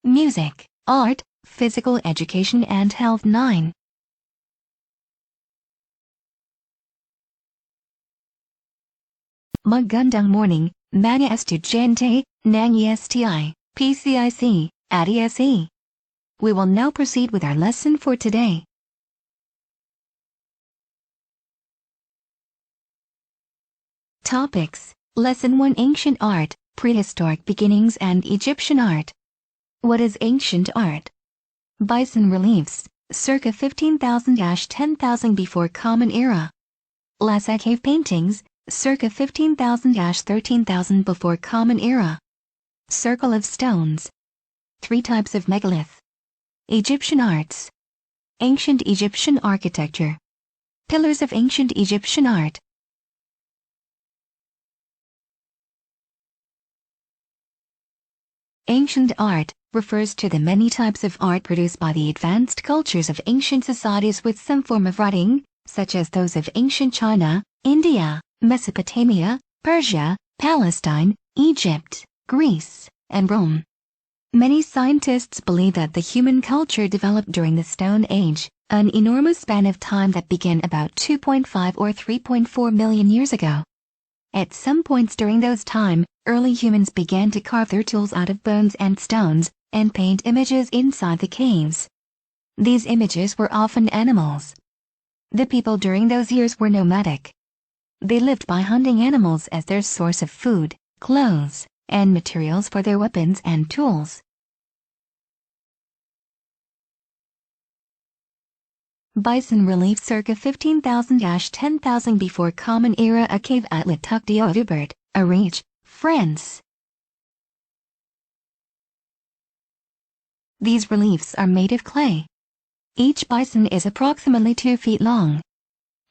music, art, physical education and health. 9. Magandang morning, mga estudyante, ng ESTI, PCIC, at ESE. We will now proceed with our lesson for today. Topics: Lesson 1: Ancient Art, Prehistoric Beginnings and Egyptian Art. What is ancient art? Bison reliefs, circa 15,000–10,000 before Common Era. Lasko Cave paintings, circa 15,000–13,000 before Common Era. Circle of stones. 3 types of megalith. Egyptian arts. Ancient Egyptian architecture. Pillars of ancient Egyptian art. Ancient art refers to the many types of art produced by the advanced cultures of ancient societies with some form of writing, such as those of ancient China, India, Mesopotamia, Persia, Palestine, Egypt, Greece, and Rome. Many scientists believe that the human culture developed during the Stone Age, an enormous span of time that began about 2.5 or 3.4 million years ago. At some points during those time, early humans began to carve their tools out of bones and stones, and paint images inside the caves. These images were often animals. The people during those years were nomadic. They lived by hunting animals as their source of food, clothes, and materials for their weapons and tools. Bison relief circa 15,000–10,000 before Common Era. A cave at Le Tuc d'Audubert, Ariège, France. These reliefs are made of clay. Each bison is approximately 2 feet long.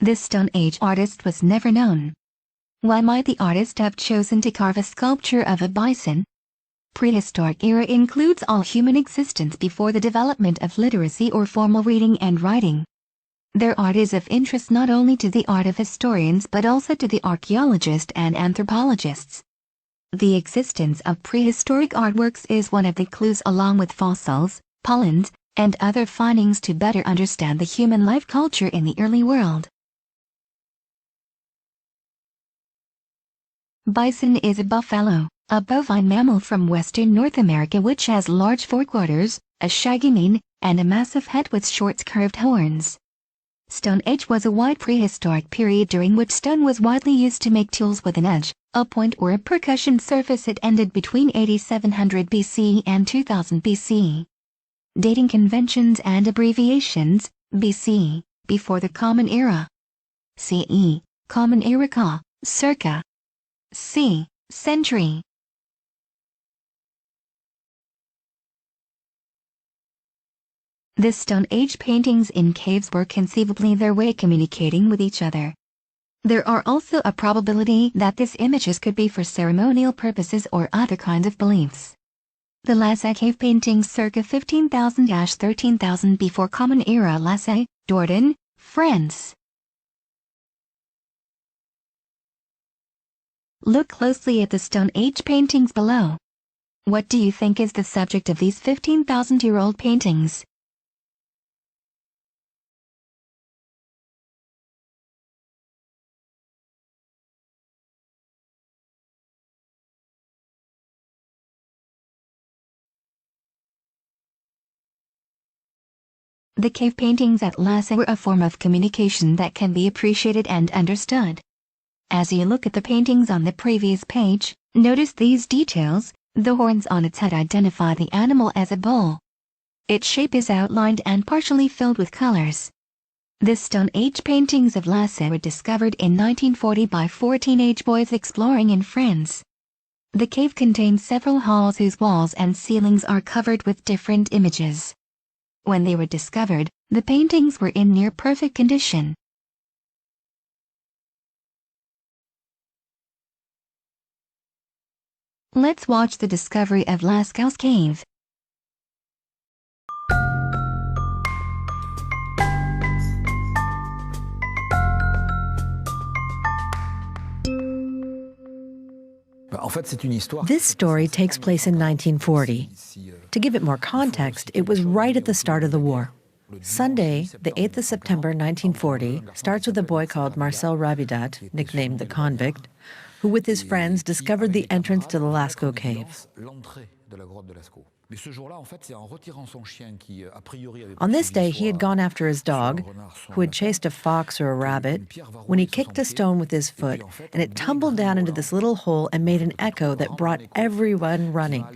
This Stone Age artist was never known. Why might the artist have chosen to carve a sculpture of a bison? Prehistoric era includes all human existence before the development of literacy or formal reading and writing. Their art is of interest not only to the art of historians but also to the archaeologists and anthropologists. The existence of prehistoric artworks is one of the clues, along with fossils, pollens, and other findings, to better understand the human life culture in the early world. Bison is a buffalo, a bovine mammal from western North America which has large forequarters, a shaggy mane, and a massive head with short curved horns. Stone Age was a wide prehistoric period during which stone was widely used to make tools with an edge, a point, or a percussion surface. It ended between 8700 BC and 2000 BC. Dating conventions and abbreviations: BC, before the Common Era; CE, Common Era ca, circa; C, century. The Stone Age paintings in caves were conceivably their way communicating with each other. There are also a probability that these images could be for ceremonial purposes or other kinds of beliefs. The Lasko Cave paintings circa 15,000–13,000 before Common Era. Lasko, Dordogne, France. Look closely at the Stone Age paintings below. What do you think is the subject of these 15,000-year-old paintings? The cave paintings at Lasko were a form of communication that can be appreciated and understood. As you look at the paintings on the previous page, notice these details. The horns on its head identify the animal as a bull. Its shape is outlined and partially filled with colors. The Stone Age paintings of Lasko were discovered in 1940 by 4 teenage boys exploring in France. The cave contains several halls whose walls and ceilings are covered with different images. When they were discovered, the paintings were in near perfect condition. Let's watch the discovery of Lasko Cave. This story takes place in 1940. To give it more context, it was right at the start of the war. Sunday, the 8th of September 1940, starts with a boy called Marcel Rabidat, nicknamed the Convict, who with his friends discovered the entrance to the Lasko Caves. On this day, he had gone after his dog, who had chased a fox or a rabbit, when he kicked a stone with his foot, and it tumbled down into this little hole and made an echo that brought everyone running.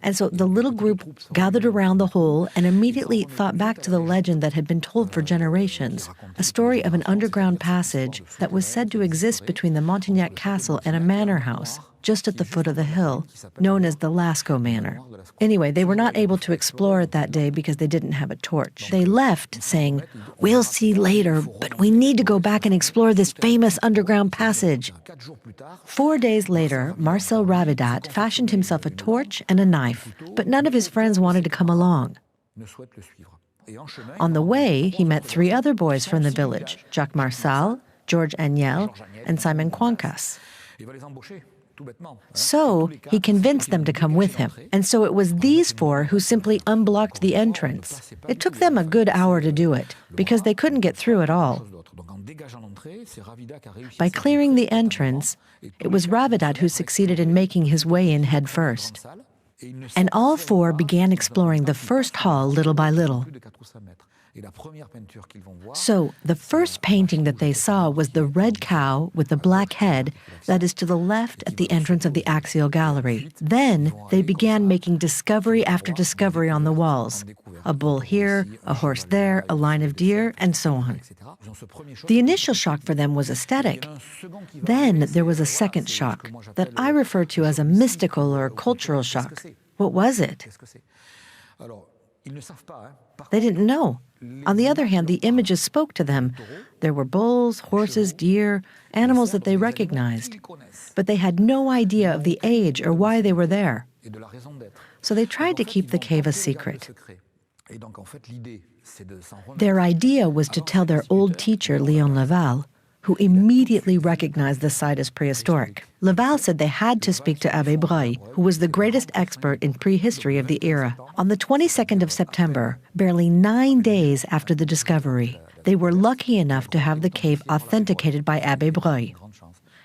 And so the little group gathered around the hole and immediately thought back to the legend that had been told for generations, a story of an underground passage that was said to exist between the Montignac Castle and a manor house, just at the foot of the hill, known as the Lasko Manor. Anyway, they were not able to explore it that day because they didn't have a torch. They left saying, "We'll see later, but we need to go back and explore this famous underground passage." 4 days later, Marcel Rabidat fashioned himself a torch and a knife, but none of his friends wanted to come along. On the way, he met 3 other boys from the village, Jacques Marçal, Georges Agnel, and Simon Quincas. So he convinced them to come with him. And so it was these 4 who simply unblocked the entrance. It took them a good hour to do it, because they couldn't get through at all. By clearing the entrance, it was Rabidat who succeeded in making his way in head first. And all 4 began exploring the first hall little by little. So the first painting that they saw was the red cow with the black head that is to the left at the entrance of the axial gallery. Then they began making discovery after discovery on the walls. A bull here, a horse there, a line of deer, and so on. The initial shock for them was aesthetic. Then there was a second shock that I refer to as a mystical or cultural shock. What was it? They didn't know. On the other hand, the images spoke to them. There were bulls, horses, deer, animals that they recognized. But they had no idea of the age or why they were there. So they tried to keep the cave a secret. Their idea was to tell their old teacher, Léon Laval, who immediately recognized the site as prehistoric. Laval said they had to speak to Abbé Breuil, who was the greatest expert in prehistory of the era. On the 22nd of September, barely 9 days after the discovery, they were lucky enough to have the cave authenticated by Abbé Breuil.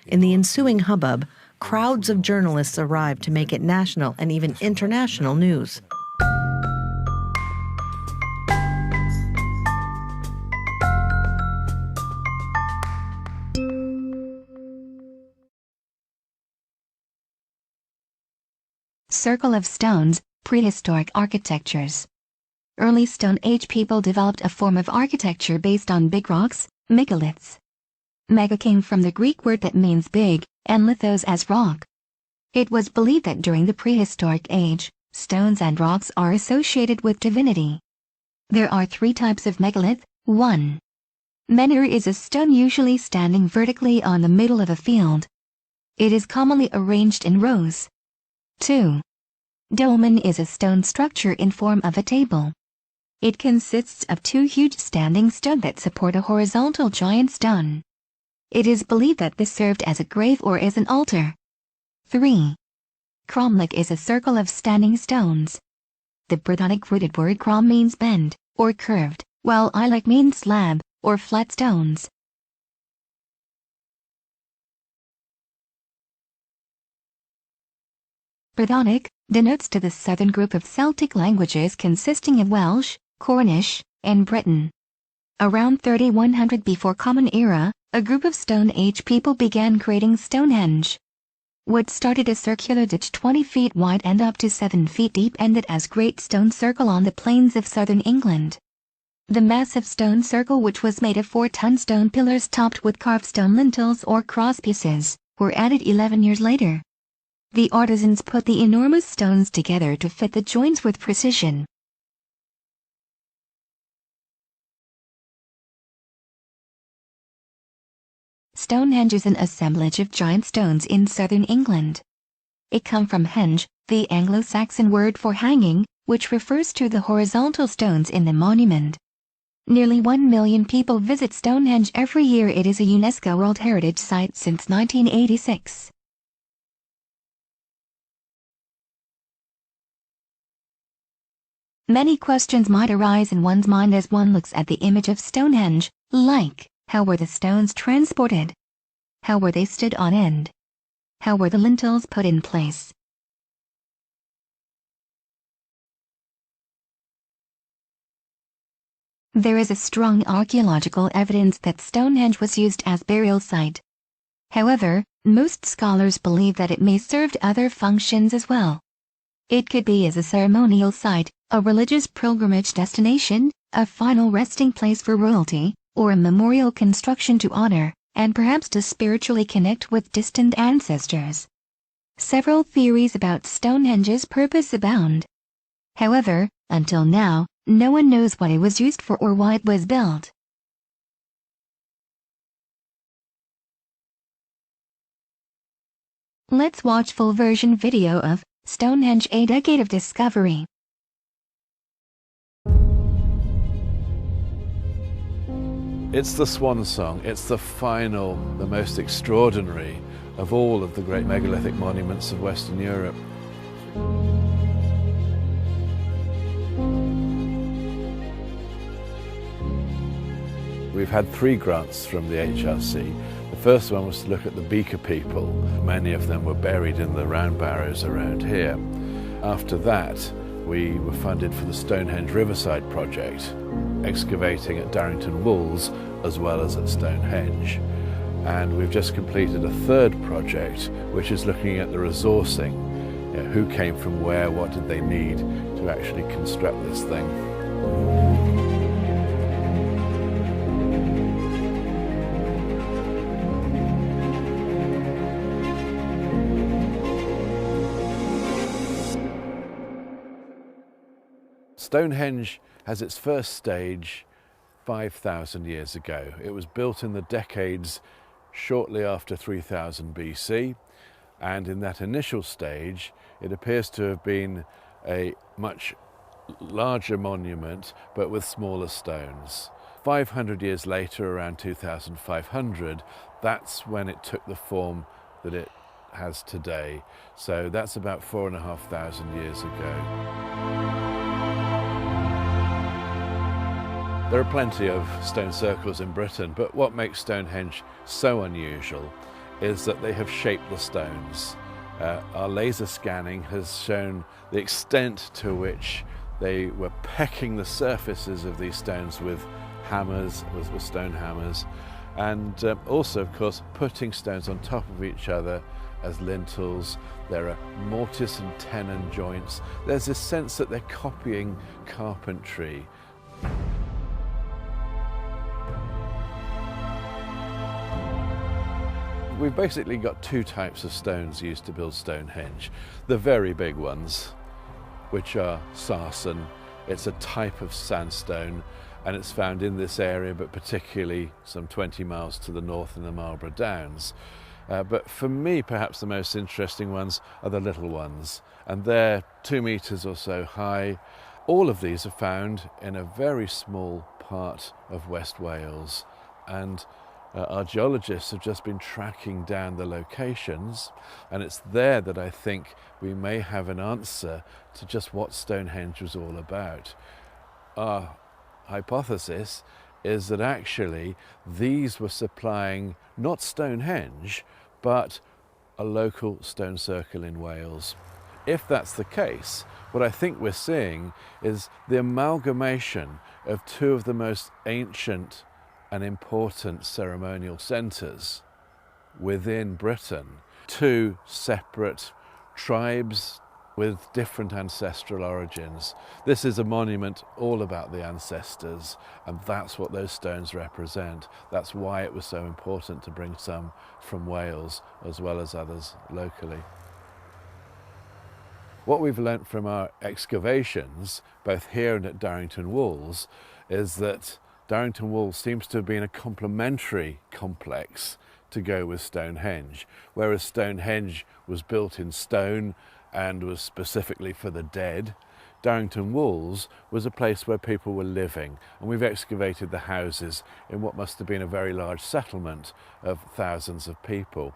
In the ensuing hubbub, crowds of journalists arrived to make it national and even international news. Circle of stones, prehistoric architectures. Early Stone Age people developed a form of architecture based on big rocks, megaliths. Mega came from the Greek word that means big, and lithos as rock. It was believed that during the prehistoric age, stones and rocks are associated with divinity. There are 3 types of megalith. 1. Menhir is a stone usually standing vertically on the middle of a field. It is commonly arranged in rows. 2. Dolmen is a stone structure in form of a table. It consists of 2 huge standing stones that support a horizontal giant stone. It is believed that this served as a grave or as an altar. 3. Cromlech is a circle of standing stones. The Brittonic rooted word crom means bend, or curved, while ilech means slab, or flat stones. Brittonic denotes to the southern group of Celtic languages consisting of Welsh, Cornish, and Breton. Around 3100 before Common Era, a group of Stone Age people began creating Stonehenge. Wood started a circular ditch 20 feet wide and up to 7 feet deep ended as Great Stone Circle on the plains of southern England. The massive stone circle, which was made of 4-ton stone pillars topped with carved stone lintels or crosspieces, were added 11 years later. The artisans put the enormous stones together to fit the joints with precision. Stonehenge is an assemblage of giant stones in southern England. It comes from henge, the Anglo-Saxon word for hanging, which refers to the horizontal stones in the monument. Nearly 1 million people visit Stonehenge every year. It is a UNESCO World Heritage Site since 1986. Many questions might arise in one's mind as one looks at the image of Stonehenge, like, how were the stones transported? How were they stood on end? How were the lintels put in place? There is a strong archaeological evidence that Stonehenge was used as burial site. However, most scholars believe that it may serve other functions as well. It could be as a ceremonial site, a religious pilgrimage destination, a final resting place for royalty, or a memorial construction to honor, and perhaps to spiritually connect with distant ancestors. Several theories about Stonehenge's purpose abound. However, until now, no one knows what it was used for or why it was built. Let's watch full version video of Stonehenge: A Decade of Discovery. It's the swan song, it's the final, the most extraordinary of all of the great megalithic monuments of Western Europe. We've had 3 grants from the HRC. The first one was to look at the Beaker people. Many of them were buried in the round barrows around here. After that, we were funded for the Stonehenge Riverside project, excavating at Darrington Wolls as well as at Stonehenge. And we've just completed a 3rd project, which is looking at the resourcing. Who came from where, what did they need to actually construct this thing. Stonehenge has its first stage 5,000 years ago. It was built in the decades shortly after 3000 BC, and in that initial stage it appears to have been a much larger monument but with smaller stones. 500 years later, around 2500, that's when it took the form that it has today. So that's about 4,500 years ago. There are plenty of stone circles in Britain, but what makes Stonehenge so unusual is that they have shaped the stones. Our laser scanning has shown the extent to which they were pecking the surfaces of these stones with hammers, with stone hammers, and also, of course, putting stones on top of each other as lintels. There are mortise and tenon joints. There's this sense that they're copying carpentry. We've basically got 2 types of stones used to build Stonehenge. The very big ones, which are sarsen. It's a type of sandstone, and it's found in this area, but particularly some 20 miles to the north in the Marlborough Downs. But for me, perhaps the most interesting ones are the little ones, and they're 2 meters or so high. All of these are found in a very small part of West Wales, and our geologists have just been tracking down the locations, and it's there that I think we may have an answer to just what Stonehenge was all about. Our hypothesis is that actually these were supplying not Stonehenge, but a local stone circle in Wales. If that's the case, what I think we're seeing is the amalgamation of 2 of the most ancient and important ceremonial centres within Britain, 2 separate tribes with different ancestral origins. This is a monument all about the ancestors, and that's what those stones represent. That's why it was so important to bring some from Wales as well as others locally. What we've learnt from our excavations, both here and at Darrington Wolls, is that Darrington Wolls seems to have been a complementary complex to go with Stonehenge. Whereas Stonehenge was built in stone and was specifically for the dead, Darrington Wolls was a place where people were living, and we've excavated the houses in what must have been a very large settlement of thousands of people.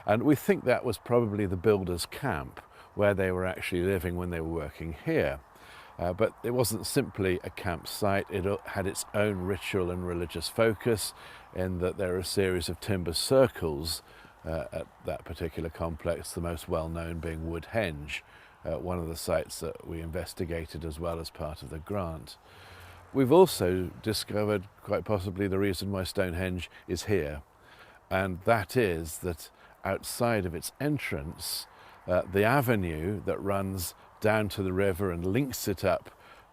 And we think that was probably the builders' camp, where they were actually living when they were working here. But it wasn't simply a campsite. It had its own ritual and religious focus, in that there are a series of timber circles at that particular complex, the most well-known being Woodhenge, one of the sites that we investigated as well as part of the grant. We've also discovered quite possibly the reason why Stonehenge is here, and that is that outside of its entrance, the avenue that runs down to the river and links it up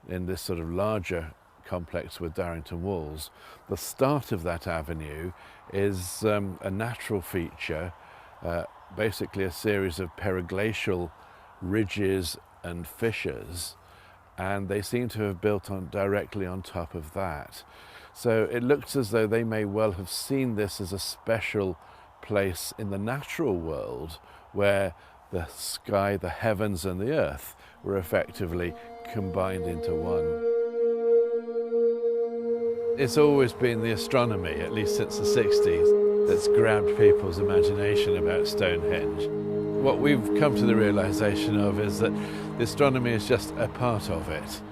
in this sort of larger complex with Darrington Walls, the start of that avenue is a natural feature, basically a series of periglacial ridges and fissures, and they seem to have built on directly on top of that. So it looks as though they may well have seen this as a special place in the natural world where the sky, the heavens and the earth were effectively combined into one. It's always been the astronomy, at least since the 60s, that's grabbed people's imagination about Stonehenge. What we've come to the realization of is that the astronomy is just a part of it.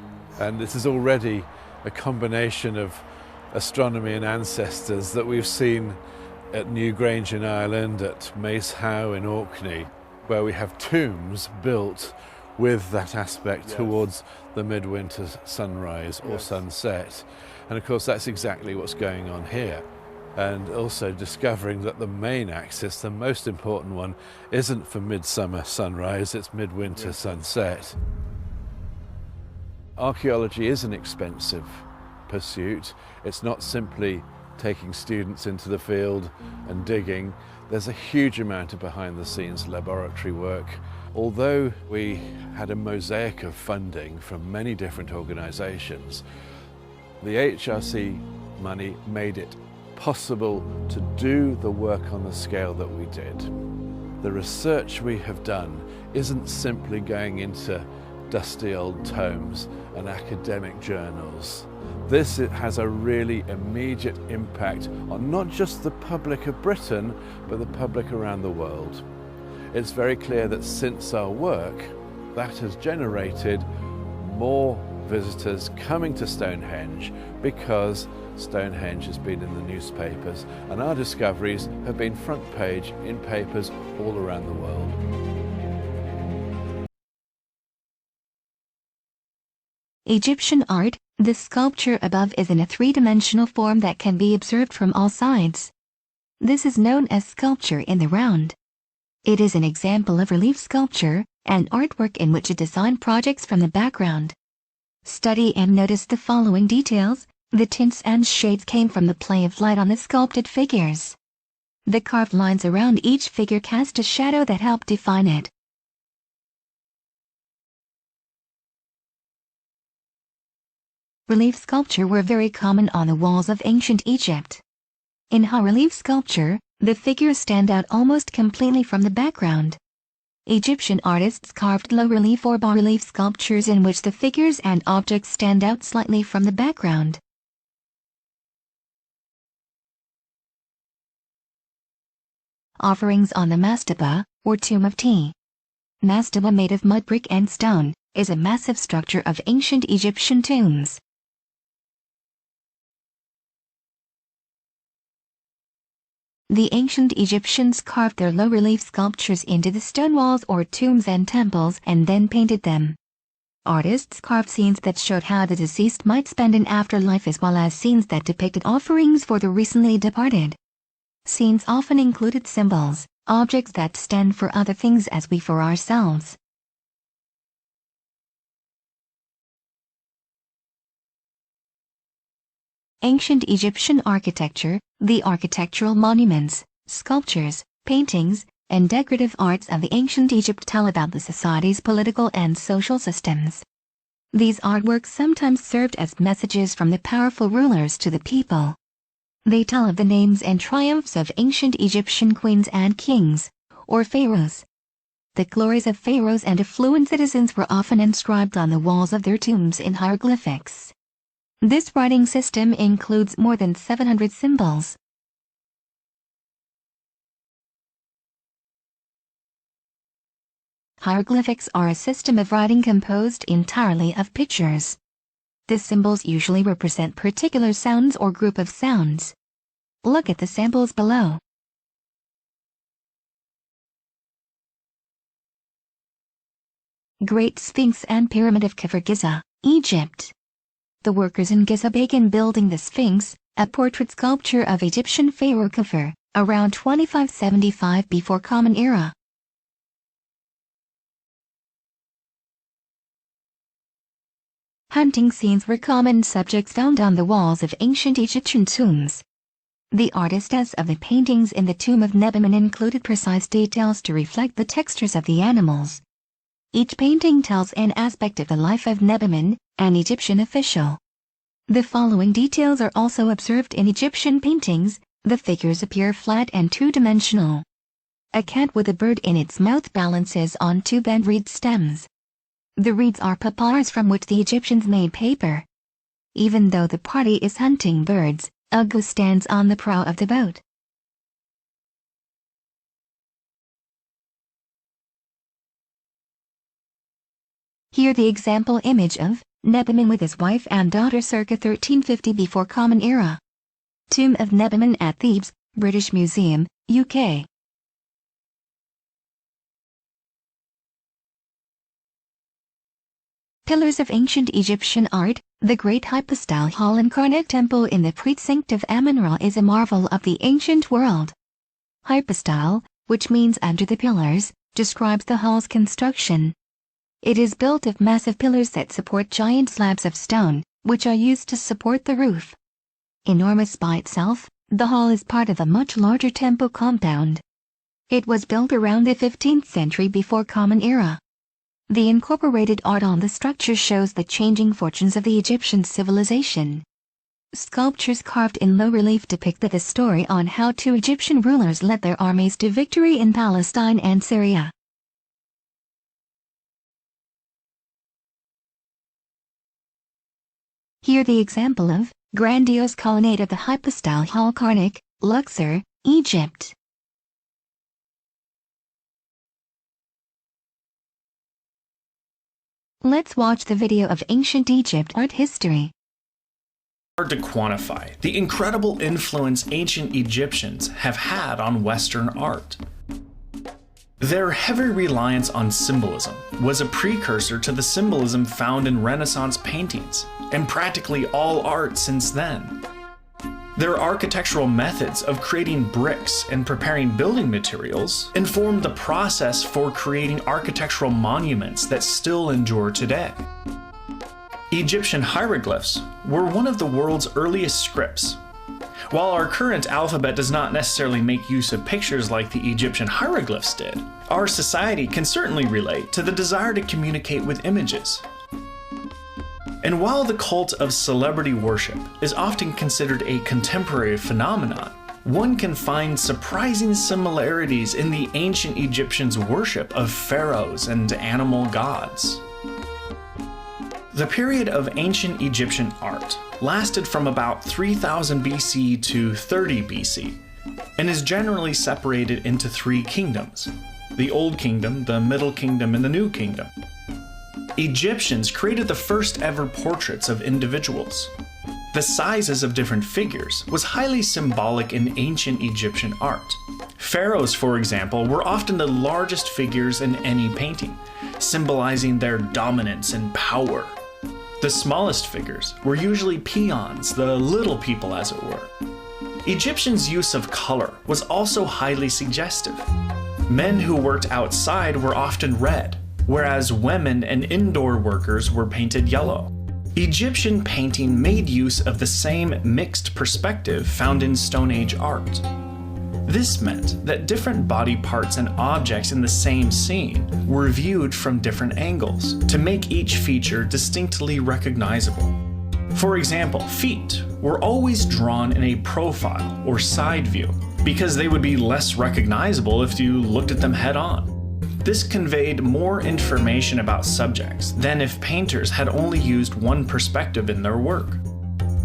And this is already a combination of astronomy and ancestors that we've seen at Newgrange in Ireland, at Mace Howe in Orkney, where we have tombs built with that aspect towards the midwinter sunrise or sunset. And of course that's exactly what's going on here. And also discovering that the main axis, the most important one, isn't for midsummer sunrise, it's midwinter sunset. Archaeology is an expensive pursuit. It's not simply taking students into the field and digging. There's a huge amount of behind-the-scenes laboratory work. Although we had a mosaic of funding from many different organisations, the HRC money made it possible to do the work on the scale that we did. The research we have done isn't simply going into dusty old tomes and academic journals. This has a really immediate impact on not just the public of Britain, but the public around the world. It's very clear that since our work, that has generated more visitors coming to Stonehenge because Stonehenge has been in the newspapers and our discoveries have been front page in papers all around the world. Egyptian art, the sculpture above is in a three-dimensional form that can be observed from all sides. This is known as sculpture in the round. It is an example of relief sculpture, an artwork in which a design projects from the background. Study and notice the following details. The tints and shades came from the play of light on the sculpted figures. The carved lines around each figure cast a shadow that helped define it. Relief sculpture were very common on the walls of ancient Egypt. In high relief sculpture, the figures stand out almost completely from the background. Egyptian artists carved low relief or bas relief sculptures in which the figures and objects stand out slightly from the background. Offerings on the mastaba, or tomb of tea. Mastaba, made of mud brick and stone, is a massive structure of ancient Egyptian tombs. The ancient Egyptians carved their low-relief sculptures into the stone walls or tombs and temples and then painted them. Artists carved scenes that showed how the deceased might spend an afterlife as well as scenes that depicted offerings for the recently departed. Scenes often included symbols, objects that stand for other things as we for ourselves. Ancient Egyptian architecture, the architectural monuments, sculptures, paintings, and decorative arts of the ancient Egypt tell about the society's political and social systems. These artworks sometimes served as messages from the powerful rulers to the people. They tell of the names and triumphs of ancient Egyptian queens and kings, or pharaohs. The glories of pharaohs and affluent citizens were often inscribed on the walls of their tombs in hieroglyphics. This writing system includes more than 700 symbols. Hieroglyphics are a system of writing composed entirely of pictures. The symbols usually represent particular sounds or group of sounds. Look at the samples below. Great Sphinx and Pyramid of Kefar Giza, Egypt. The workers in Giza began building the Sphinx, a portrait sculpture of Egyptian pharaoh Kefar, around 2575 before Common Era. Hunting scenes were common subjects found on the walls of ancient Egyptian tombs. The artistess of the paintings in the tomb of Nebimun included precise details to reflect the textures of the animals. Each painting tells an aspect of the life of Nebimun, an Egyptian official. The following details are also observed in Egyptian paintings. The figures appear flat and two-dimensional. A cat with a bird in its mouth balances on two bent reed stems. The reeds are papyrus from which the Egyptians made paper. Even though the party is hunting birds, a goose stands on the prow of the boat. Here the example image of Nebimun with his wife and daughter circa 1350 before Common Era. Tomb of Nebimun at Thebes, British Museum, UK. Pillars of ancient Egyptian art. The Great Hypostyle Hall and Karnak Temple in the precinct of Amun-Ra is a marvel of the ancient world. Hypostyle, which means under the pillars, describes the hall's construction. It is built of massive pillars that support giant slabs of stone, which are used to support the roof. Enormous by itself, the hall is part of a much larger temple compound. It was built around the 15th century before Common Era. The incorporated art on the structure shows the changing fortunes of the Egyptian civilization. Sculptures carved in low relief depict the story on how two Egyptian rulers led their armies to victory in Palestine and Syria. Here the example of grandiose colonnade of the Hypostyle Hall, Karnak, Luxor, Egypt. Let's watch the video of ancient Egypt art history. Hard to quantify the incredible influence ancient Egyptians have had on Western art. Their heavy reliance on symbolism was a precursor to the symbolism found in Renaissance paintings and practically all art since then. Their architectural methods of creating bricks and preparing building materials informed the process for creating architectural monuments that still endure today. Egyptian hieroglyphs were one of the world's earliest scripts. While our current alphabet does not necessarily make use of pictures like the Egyptian hieroglyphs did, our society can certainly relate to the desire to communicate with images. And while the cult of celebrity worship is often considered a contemporary phenomenon, one can find surprising similarities in the ancient Egyptians' worship of pharaohs and animal gods. The period of ancient Egyptian art lasted from about 3000 BC to 30 BC, and is generally separated into three kingdoms: the Old Kingdom, the Middle Kingdom, and the New Kingdom. Egyptians created the first ever portraits of individuals. The sizes of different figures was highly symbolic in ancient Egyptian art. Pharaohs, for example, were often the largest figures in any painting, symbolizing their dominance and power. The smallest figures were usually peons, the little people as it were. Egyptians' use of color was also highly suggestive. Men who worked outside were often red, whereas women and indoor workers were painted yellow. Egyptian painting made use of the same mixed perspective found in Stone Age art. This meant that different body parts and objects in the same scene were viewed from different angles to make each feature distinctly recognizable. For example, feet were always drawn in a profile or side view because they would be less recognizable if you looked at them head on. This conveyed more information about subjects than if painters had only used one perspective in their work.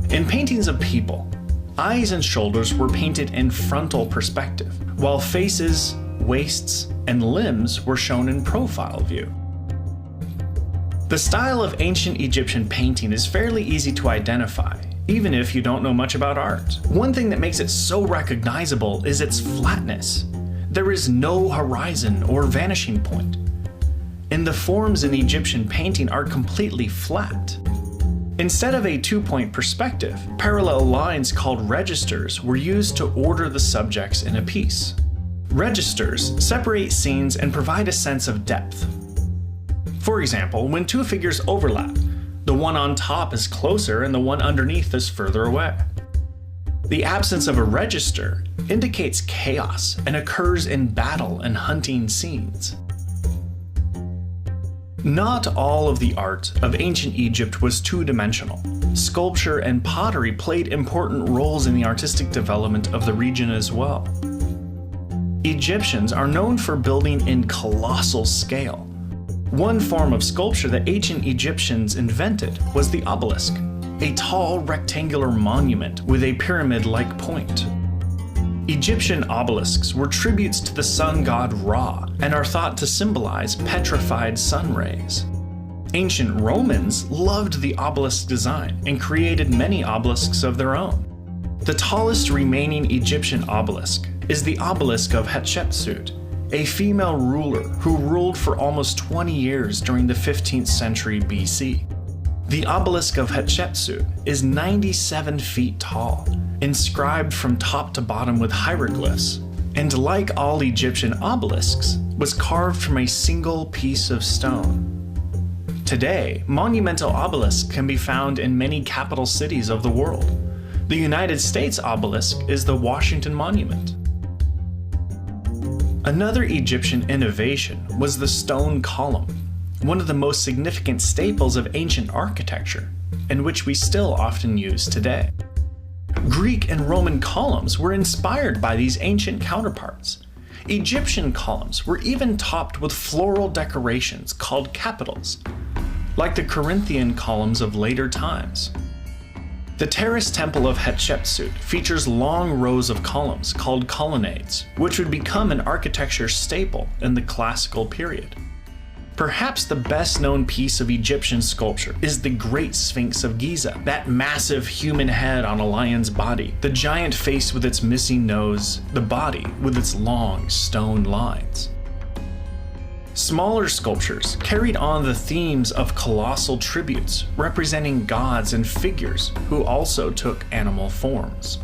In paintings of people, eyes and shoulders were painted in frontal perspective, while faces waists, and limbs were shown in profile view. The style of ancient Egyptian painting is fairly easy to identify, even if you don't know much about art. One thing that makes it so recognizable is its flatness. There is no horizon or vanishing point, and the forms in Egyptian painting are completely flat. Instead of a two-point perspective, parallel lines called registers were used to order the subjects in a piece. Registers separate scenes and provide a sense of depth. For example, when two figures overlap, the one on top is closer and the one underneath is further away. The absence of a register indicates chaos and occurs in battle and hunting scenes. Not all of the art of ancient Egypt was two-dimensional. Sculpture and pottery played important roles in the artistic development of the region as well. Egyptians are known for building in colossal scale. One form of sculpture that ancient Egyptians invented was the obelisk, a tall rectangular monument with a pyramid-like point. Egyptian obelisks were tributes to the sun god Ra and are thought to symbolize petrified sun rays. Ancient Romans loved the obelisk design and created many obelisks of their own. The tallest remaining Egyptian obelisk is the obelisk of Hatshepsut, a female ruler who ruled for almost 20 years during the 15th century BC. The obelisk of Hatshepsut is 97 feet tall, inscribed from top to bottom with hieroglyphs, and like all Egyptian obelisks, was carved from a single piece of stone. Today, monumental obelisks can be found in many capital cities of the world. The United States obelisk is the Washington Monument. Another Egyptian innovation was the stone column, one of the most significant staples of ancient architecture, and which we still often use today. Greek and Roman columns were inspired by these ancient counterparts. Egyptian columns were even topped with floral decorations called capitals, like the Corinthian columns of later times. The terrace temple of Hatshepsut features long rows of columns called colonnades, which would become an architecture staple in the classical period. Perhaps the best known piece of Egyptian sculpture is the Great Sphinx of Giza, that massive human head on a lion's body, the giant face with its missing nose, the body with its long stone lines. Smaller sculptures carried on the themes of colossal tributes, representing gods and figures who also took animal forms.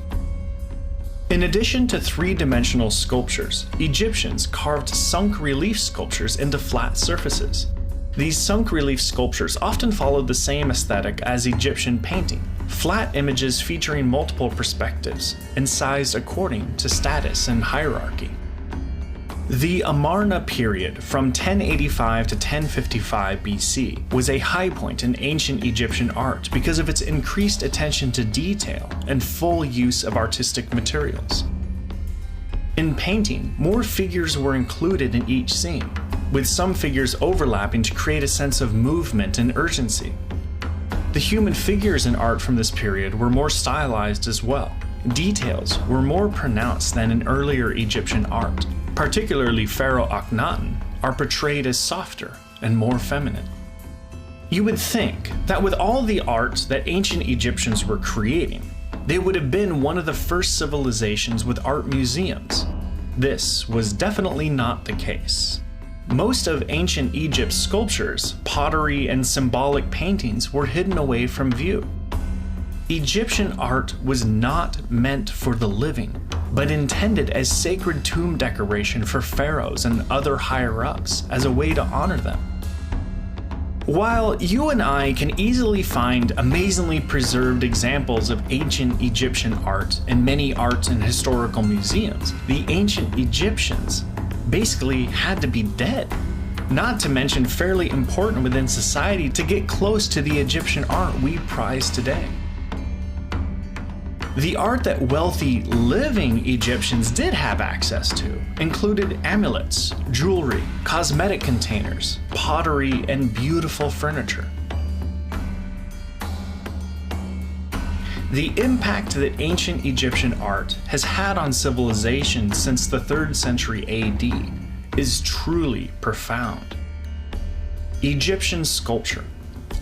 In addition to three-dimensional sculptures, Egyptians carved sunk relief sculptures into flat surfaces. These sunk relief sculptures often followed the same aesthetic as Egyptian painting, flat images featuring multiple perspectives and sized according to status and hierarchy. The Amarna period from 1085 to 1055 BC was a high point in ancient Egyptian art because of its increased attention to detail and full use of artistic materials. In painting, more figures were included in each scene, with some figures overlapping to create a sense of movement and urgency. The human figures in art from this period were more stylized as well. Details were more pronounced than in earlier Egyptian art. Particularly Pharaoh Akhenaten, are portrayed as softer and more feminine. You would think that with all the art that ancient Egyptians were creating, they would have been one of the first civilizations with art museums. This was definitely not the case. Most of ancient Egypt's sculptures, pottery, and symbolic paintings were hidden away from view. Egyptian art was not meant for the living, but intended as sacred tomb decoration for pharaohs and other higher-ups as a way to honor them. While you and I can easily find amazingly preserved examples of ancient Egyptian art in many art and historical museums, the ancient Egyptians basically had to be dead, not to mention fairly important within society to get close to the Egyptian art we prize today. The art that wealthy, living Egyptians did have access to included amulets, jewelry, cosmetic containers, pottery, and beautiful furniture. The impact that ancient Egyptian art has had on civilization since the 3rd century AD is truly profound. Egyptian sculpture,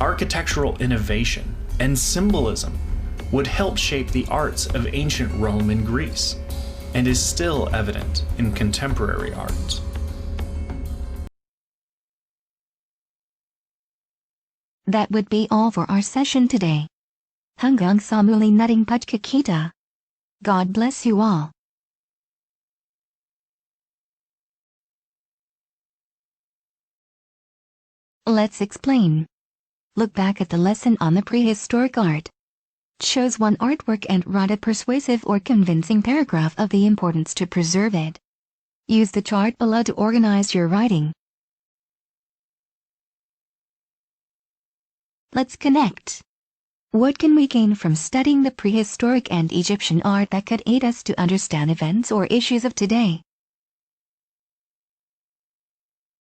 architectural innovation, and symbolism would help shape the arts of ancient Rome and Greece, and is still evident in contemporary art. That would be all for our session today. Hanggang sa muli nating pagkikita. God bless you all. Let's explain. Look back at the lesson on the prehistoric art. Choose one artwork and write a persuasive or convincing paragraph of the importance to preserve it. Use the chart below to organize your writing. Let's connect. What can we gain from studying the prehistoric and Egyptian art that could aid us to understand events or issues of today?